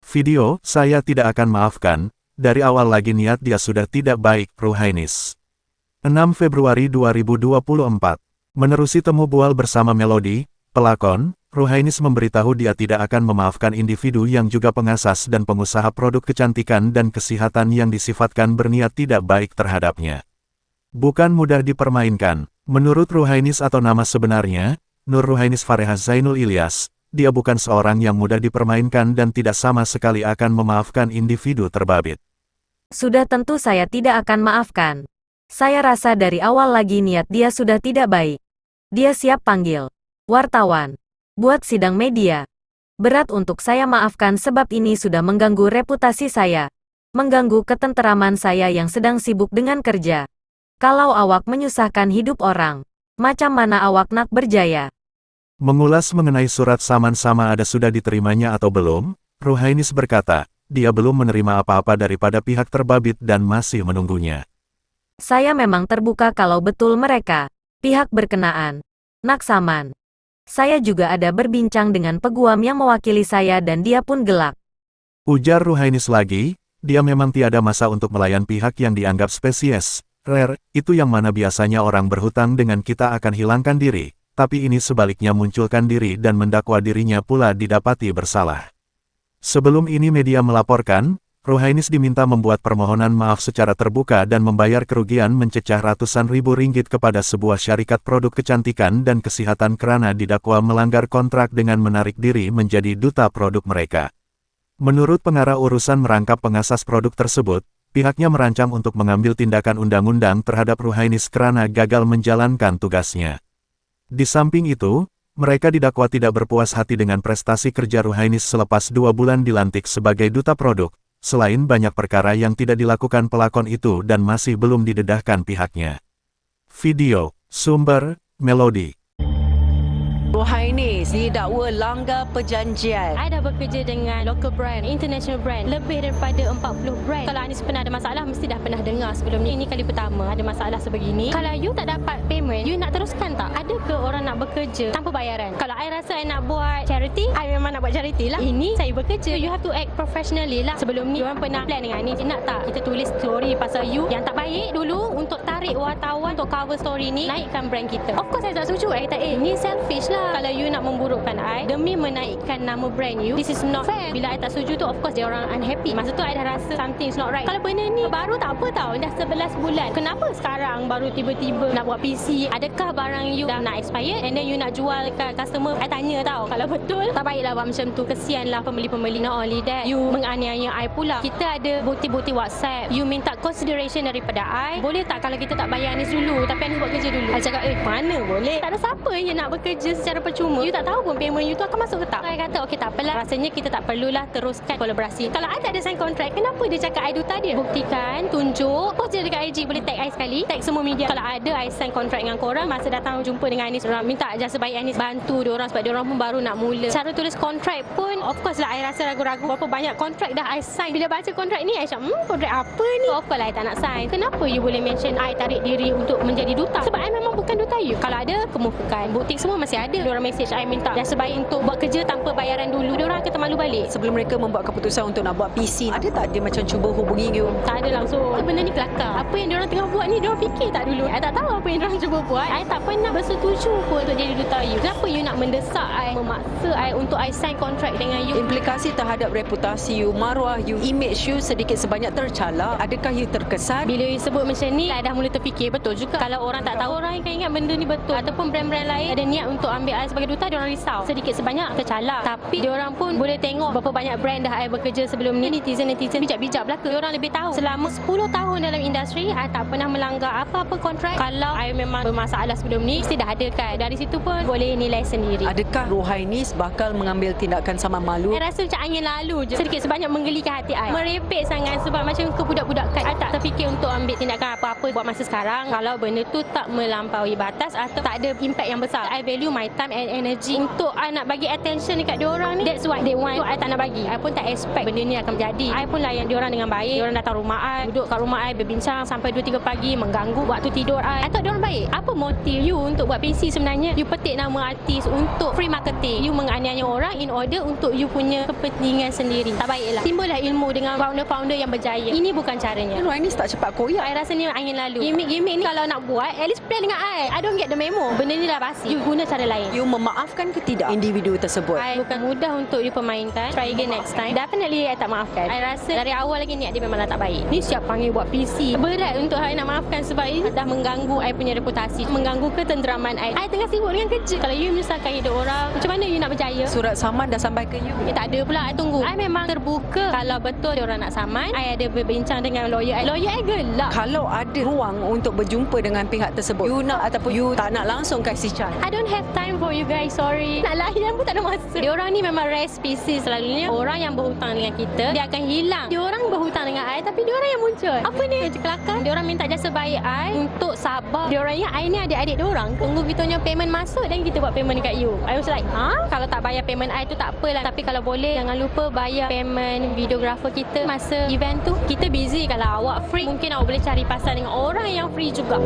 Video, saya tidak akan maafkan, dari awal lagi niat dia sudah tidak baik, Ruhainis. 6 Februari 2024. Menerusi temu bual bersama Melody, pelakon, Ruhainis memberitahu dia tidak akan memaafkan individu yang juga pengasas dan pengusaha produk kecantikan dan kesehatan yang disifatkan berniat tidak baik terhadapnya. Bukan mudah dipermainkan. Menurut Ruhainis atau nama sebenarnya, Nur Ruhainis Fareha Zainul Ilyas, dia bukan seorang yang mudah dipermainkan dan tidak sama sekali akan memaafkan individu terbabit. Sudah tentu saya tidak akan maafkan. Saya rasa dari awal lagi niat dia sudah tidak baik. Dia siap panggil wartawan buat sidang media. Berat untuk saya maafkan sebab ini sudah mengganggu reputasi saya. Mengganggu ketenteraman saya yang sedang sibuk dengan kerja. Kalau awak menyusahkan hidup orang, macam mana awak nak berjaya? Mengulas mengenai surat saman sama ada sudah diterimanya atau belum, Ruhainis berkata, dia belum menerima apa-apa daripada pihak terbabit dan masih menunggunya. Saya memang terbuka kalau betul mereka, pihak berkenaan, nak saman. Saya juga ada berbincang dengan peguam yang mewakili saya dan dia pun gelak. Ujar Ruhainis lagi, dia memang tiada masa untuk melayan pihak yang dianggap spesies, rare, itu yang mana biasanya orang berhutang dengan kita akan hilangkan diri. Tapi ini sebaliknya munculkan diri dan mendakwa dirinya pula didapati bersalah. Sebelum ini media melaporkan, Ruhainis diminta membuat permohonan maaf secara terbuka dan membayar kerugian mencecah ratusan ribu ringgit kepada sebuah syarikat produk kecantikan dan kesehatan karena didakwa melanggar kontrak dengan menarik diri menjadi duta produk mereka. Menurut pengarah urusan merangkap pengasas produk tersebut, pihaknya merancang untuk mengambil tindakan undang-undang terhadap Ruhainis karena gagal menjalankan tugasnya. Di samping itu, mereka didakwa tidak berpuas hati dengan prestasi kerja Ruhainis selepas 2 bulan dilantik sebagai duta produk, selain banyak perkara yang tidak dilakukan pelakon itu dan masih belum didedahkan pihaknya. Video, sumber, Melody. Ruhainis didakwa langgar perjanjian. I dah bekerja dengan local brand, international brand, lebih daripada 40 brand. Kalau Anis pernah ada masalah, mesti dah pernah dengar sebelum ni. Ini kali pertama ada masalah sebegini. Kalau you tak dapat payment, you nak teruskan tak? Ada ke orang nak bekerja tanpa bayaran? Kalau I rasa I nak buat charity, I memang nak buat charity lah. Ini saya bekerja. You have to act professionally lah. Sebelum ni, orang pernah plan dengan Anis. Nak tak kita tulis story pasal you yang tak baik dulu untuk tarik wartawan untuk cover story ni, naikkan brand kita. Of course, saya tak setuju. I kata, ni selfish lah. Kalau you nak memburukkan I demi menaikkan nama brand you, this is not fair. Bila I tak setuju tu, of course dia orang unhappy. Masa tu I dah rasa something is not right. Kalau benda ni baru tak apa tau, dah 11 bulan. Kenapa sekarang baru tiba-tiba nak buat PC? Adakah barang you dah nak expired and then you nak jual ke customer? I tanya tau. Kalau betul, tak baiklah buat macam tu. Kesianlah pembeli-pembeli. Not only that, you menganiaya I pula. Kita ada bukti-bukti WhatsApp. You minta consideration daripada I. Boleh tak kalau kita tak bayar Anis dulu, tapi Anis buat kerja dulu? I cakap, mana boleh? Tak ada siapa yang nak bekerja secara percuma. You tak tahu pun payment you tu akan masuk ke tak. Saya kata okey tak apalah, rasanya kita tak perlulah teruskan kolaborasi. Kalau I tak ada sign kontrak, kenapa dia cakap I duta dia? Buktikan, tunjuk, post je dekat IG, boleh tag I sekali, tag semua media. Kalau ada I sign kontrak dengan korang, masa datang jumpa dengan Anis, orang minta jasa baik Anis bantu dia orang sebab dia orang pun baru nak mula. Cara tulis kontrak pun of course lah I rasa ragu-ragu. Berapa banyak kontrak dah I sign. Bila baca kontrak ni I cakap kontrak apa ni? Of course lah I tak nak sign. Kenapa you boleh mention I tarik diri untuk menjadi duta? Sebab I memang bukan duta you. Kalau ada, kemukakan. Bukti semua masih ada. Dia orang message I minta jasa baik untuk buat kerja tanpa bayaran dulu. Dia orang kata malu balik. Sebelum mereka membuat keputusan untuk nak buat PC, ada tak dia macam cuba hubungi you? Tak ada langsung. Benda ni kelakar. Apa yang dia orang tengah buat ni, dia orang fikir tak dulu? I tak tahu apa yang dia orang cuba buat. I tak pernah bersetuju pun untuk jadi duta you. Kenapa you nak mendesak I, memaksa I untuk I sign kontrak dengan you? Implikasi terhadap reputasi you, maruah you, image you sedikit sebanyak tercalak. Adakah you terkesan? Bila you sebut macam ni, I dah mula terfikir. Betul juga. Kalau orang tak tahu, orang akan ingat benda ni betul. Ataupun brand-brand lain ada niat untuk ambil I sebagai duta, dia orang risau. Sedikit sebanyak tercalak. Tapi dia orang pun boleh tengok berapa banyak brand dah I bekerja sebelum ni. Netizen bijak-bijak belaka. Dia orang lebih tahu. Selama 10 tahun dalam industri, I tak pernah melanggar apa-apa kontrak. Kalau I memang bermasalah sebelum ni, mesti dah ada kan. Dari situ pun boleh nilai sendiri. Adakah Ruhainis bakal mengambil tindakan sama malu? I rasa macam angin lalu je. Sedikit sebanyak menggelikan hati I. Merepek sangat sebab macam kebudak-budakan. I tak terfikir untuk ambil tindakan apa-apa buat masa sekarang. Kalau benda tu tak melampaui batas. atas atau tak ada impact yang besar. I value my time and energy untuk I nak bagi attention dekat diorang ni. That's what they want. So, I tak nak bagi. I pun tak expect benda ni akan berjadi. I pun layan diorang dengan baik. Diorang datang rumah I, duduk kat rumah I berbincang sampai 2-3 pagi, mengganggu waktu tidur I. I thought diorang baik. Apa motif you untuk buat PC sebenarnya? You petik nama artis untuk free marketing. You menganiaya orang in order untuk you punya kepentingan sendiri. Tak baiklah. Timbullah ilmu dengan founder-founder yang berjaya. Ini bukan caranya. Rohainis tak cepat koyak. I rasa ni angin lalu. Gimmick-gimmick ni kalau nak buat, at least plan dengan I don't get the memo. Benda ni dah basi. You guna cara lain. You memaafkan ke tidak individu tersebut? I bukan mudah untuk you permainkan. Try again next time. Definitely I tak maafkan. I rasa dari awal lagi niat dia memanglah tak baik. Ni siap panggil buat PC. Berat untuk I nak maafkan sebab ini dah mengganggu I punya reputasi. Mengganggu ketenteraman I. I tengah sibuk dengan kerja. Kalau you menyusahkan hidup orang, macam mana you nak berjaya? Surat saman dah sampai ke you? Tak ada pula. I tunggu. I memang terbuka. Kalau betul dia orang nak saman, I ada berbincang dengan lawyer I. Lawyer I gelak. Kalau ada ruang untuk berjumpa dengan pihak tersebut, you nak ataupun you tak nak langsung kasih chance? I don't have time for you guys, sorry. Nak layan pun tak ada masa. Diorang ni memang rare species selalunya. Orang yang berhutang dengan kita, dia akan hilang. Diorang berhutang dengan I, tapi diorang yang muncul. Apa ni? Macam kelakar. Diorang minta jasa baik I untuk sabar. Diorang ni, I ni adik-adik diorang. Tunggu kita punya payment masuk dan kita buat payment dekat you. I was like, kalau tak bayar payment I tu tak apalah. Tapi kalau boleh, jangan lupa bayar payment videographer kita masa event tu. Kita busy. Kalau awak free, mungkin awak boleh cari pasal dengan orang yang free juga.